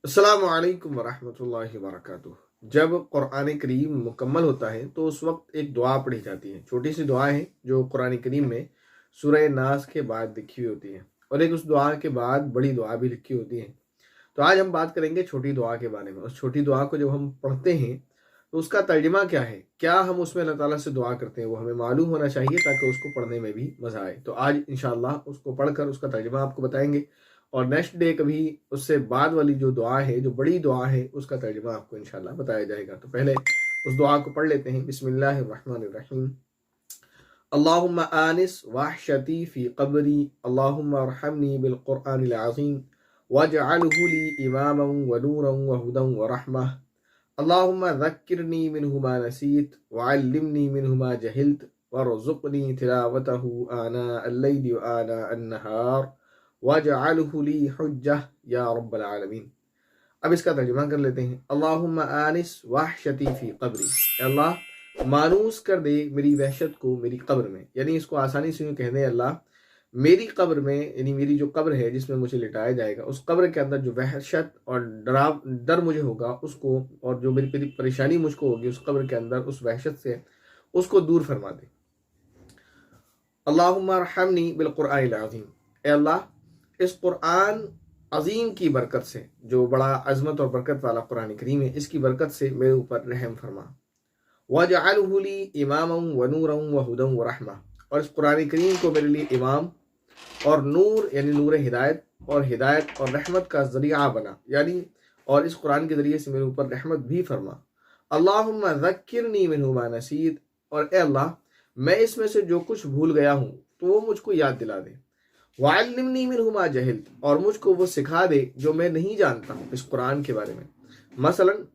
अस्सलामु अलैकुम वरहमतुल्लाहि वबरकातुहू। जब कुरान करीम मुकम्मल होता है तो उस वक्त एक दुआ पढ़ी जाती है। छोटी सी दुआ है जो कुरान करीम में सूरह नास के बाद लिखी हुई होती है, और एक उस दुआ के बाद बड़ी दुआ भी लिखी होती है। तो आज हम बात करेंगे छोटी दुआ के बारे में। उस छोटी दुआ को जब हम पढ़ते हैं तो उसका तर्जुमा क्या है, क्या हम उसमें अल्लाह ताला से दुआ करते हैं, वो हमें मालूम होना चाहिए ताकि उसको पढ़ने में भी मज़ा आए। तो आज इंशाअल्लाह उसको पढ़कर उसका तर्जुमा आपको बताएंगे, और नेक्स्ट डे कभी उससे बाद वाली जो दुआ है, जो बड़ी दुआ है, उसका तर्जुमा आपको इंशाअल्लाह बताया जाएगा। तो पहले उस दुआ को पढ़ लेते हैं। बिस्मिल्लाहिर्रहमानिर्रहीम। अल्लाहुम्मा आनिस वहशती फ़ी क़ब्री, अल्लाहुम्मा अरहमनी बिल क़ुरआनिल अज़ीम वजअलहु ली इमामन व नूरन व हुदन व रहमह। अल्लाहुम्मा ज़क्किरनी मिन्हु मा नसीत वअल्लिमनी मिन्हु मा जहिलत वरज़ुक़नी तिलावतहु आना अल-लैलि व आना अन-नहार वजअलहु ली हुज्जह या रब्बल आलमीन। अब इसका तर्जुमा कर लेते हैं। अल्लाहुम्मा आनिस वहशती फ़ी क़ब्री, अल्लाह मानूस कर दे मेरी वहशत को मेरी कब्र में। यानी इसको आसानी से यूँ कह दें, अल्लाह मेरी कब्र में, यानी मेरी जो कब्र है जिसमें मुझे लिटाया जाएगा, उस कब्र के अंदर जो वहशत और डर मुझे होगा उसको, और जो मेरी परेशानी मुझको होगी उस कब्र के अंदर उस वहशत से, उसको दूर फरमा दे। अल्लाहुम्मा अरहमनी बिल क़ुरआनिल अज़ीम, ए अल्लाह इस कुरान अजीम की बरकत से, जो बड़ा अजमत और बरकत वाला कुरान करीम है, इसकी बरकत से मेरे ऊपर रहम फरमा। वजअलहु ली इमामन व नूरन व हुदन व रहमा, और इस कुरान करीम को मेरे लिए इमाम और नूर यानी नूर हिदायत और रहमत का ज़रिया बना, यानी और इस कुरान के ज़रिए से मेरे ऊपर रहमत भी फरमा। अल्लाहुम्मा ज़क्किरनी मिन्हु मा नसीत, और ए अल्लाह मैं इसमें से जो कुछ भूल गया हूँ तो वो मुझको याद दिला दे। वअल्लिमनी मिन्हु मा जहिलत, और मुझको वो सिखा दे जो मैं नहीं जानता हूँ इस कुरान के बारे में। मसलन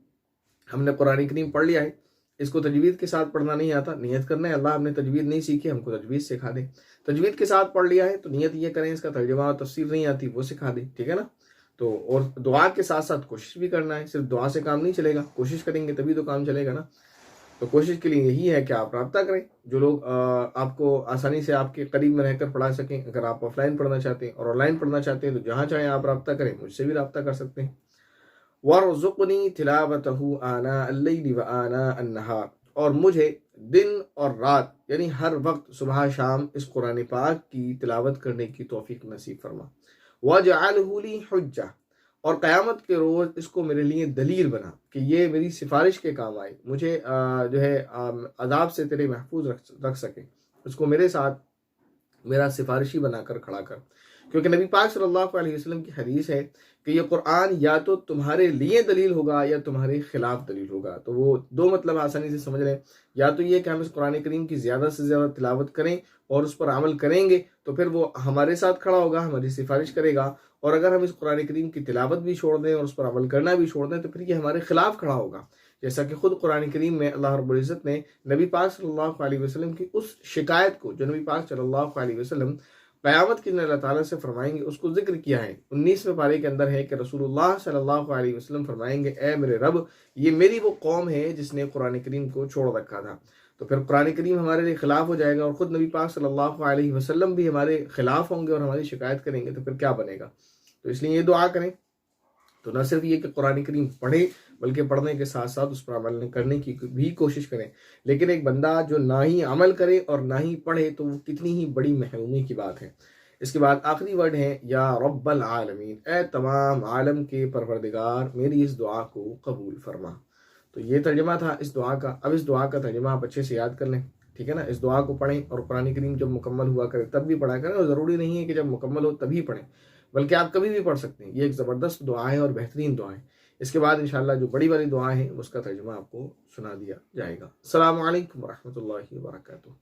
हमने कुरान करीम पढ़ लिया है, इसको तजवीद के साथ पढ़ना नहीं आता, नियत करना है अल्लाह हमने तजवीद नहीं सीखी, हमको तजवीद सिखा दे। तजवीद के साथ पढ़ लिया है तो नियत ये करें, इसका तर्जुमा और तफसीर नहीं आती वो सिखा दे, ठीक है ना। तो और दुआ के साथ साथ कोशिश भी करना है, सिर्फ दुआ से काम नहीं चलेगा, कोशिश करेंगे तभी तो काम चलेगा ना। तो कोशिश के लिए यही है कि आप रब्ता करें, जो लोग आपको आसानी से आपके करीब में रहकर पढ़ा सकें। अगर आप ऑफलाइन पढ़ना चाहते हैं और ऑनलाइन पढ़ना चाहते हैं तो जहाँ चाहें आप रब्ता करें, मुझसे भी रब्ता कर सकते हैं। वरज़ुक़नी तिलावतहु आना अल-लैलि व आना अन-नहार, और मुझे दिन और रात यानी हर वक्त सुबह शाम इस कुरान पाक की तिलावत करने की तौफीक नसीब फरमा। वजअलहु ली हुज्जा, और क़यामत के रोज़ इसको मेरे लिए दलील बना कि ये मेरी सिफारिश के काम आए, मुझे जो है अज़ाब से तेरे महफूज रख सके, उसको मेरे साथ मेरा सिफारिशी बनाकर खड़ा कर। क्योंकि नबी पाक सल्लल्लाहु अलैहि वसल्लम की हदीस है कि ये कुरान या तो तुम्हारे लिए दलील होगा या तुम्हारे खिलाफ दलील होगा। तो वो दो मतलब आसानी से समझ लें, या तो ये कि हम इस कुरान करीम की ज़्यादा से ज़्यादा तिलावत करें और उस पर अमल करेंगे तो फिर वो हमारे साथ खड़ा होगा, हमारी सिफारिश करेगा, और अगर हम इस कुरान करीम की तिलावत भी छोड़ दें और उस पर अमल करना भी छोड़ दें तो फिर ये हमारे खिलाफ खड़ा होगा। जैसा कि खुद कुरान करीम में अल्लाह रब्बुल इज़्ज़त ने नबी पाक सल्लल्लाहु अलैहि वसल्लम की उस शिकायत को, जो नबी पाक सल्लल्लाहु अलैहि वसल्लम क़यामत के दिन अल्लाह ताला से फरमाएंगे, उसको जिक्र किया है। 19वें पारे के अंदर है कि रसूलुल्लाह सल्लल्लाहु अलैहि वसल्लम फरमाएंगे, ए मेरे रब, ये मेरी वो कौम है जिसने कुरान करीम को छोड़ रखा था। तो फिर कुरान करीम हमारे लिए खिलाफ हो जाएगा और ख़ुद नबी पाक सल्लल्लाहु अलैहि वसल्लम भी हमारे खिलाफ होंगे और हमारी शिकायत करेंगे, तो फिर क्या बनेगा। तो इसलिए ये दुआ करें, तो न सिर्फ ये कि कुरान करीम पढ़ें बल्कि पढ़ने के साथ साथ उस पर अमल करने की भी कोशिश करें। लेकिन एक बंदा जो ना ही अमल करे और ना ही पढ़े तो वो कितनी ही बड़ी महरूमी की बात है। इसके बाद आखिरी वर्ड है या रब्बल आलमीन, ए तमाम आलम के परवरदिगार मेरी इस दुआ को कबूल फरमा। तो ये तर्जुमा था इस दुआ का। अब इस दुआ का तर्जुमा आप अच्छे से याद कर लें, ठीक है ना। इस दुआ को पढ़ें और कुरान करीम जब मुकम्मल हुआ करे तब भी पढ़ा करें, और ज़रूरी नहीं है कि जब मुकम्मल हो तभी पढ़ें, बल्कि आप कभी भी पढ़ सकते हैं। ये एक ज़बरदस्त दुआ है और बेहतरीन दुआ है। इसके बाद इंशाअल्लाह जो बड़ी वाली दुआ है उसका तर्जुमा आपको सुना दिया जाएगा। अस्सलामु अलैकुम वरहमतुल्लाहि वबरकातुहू।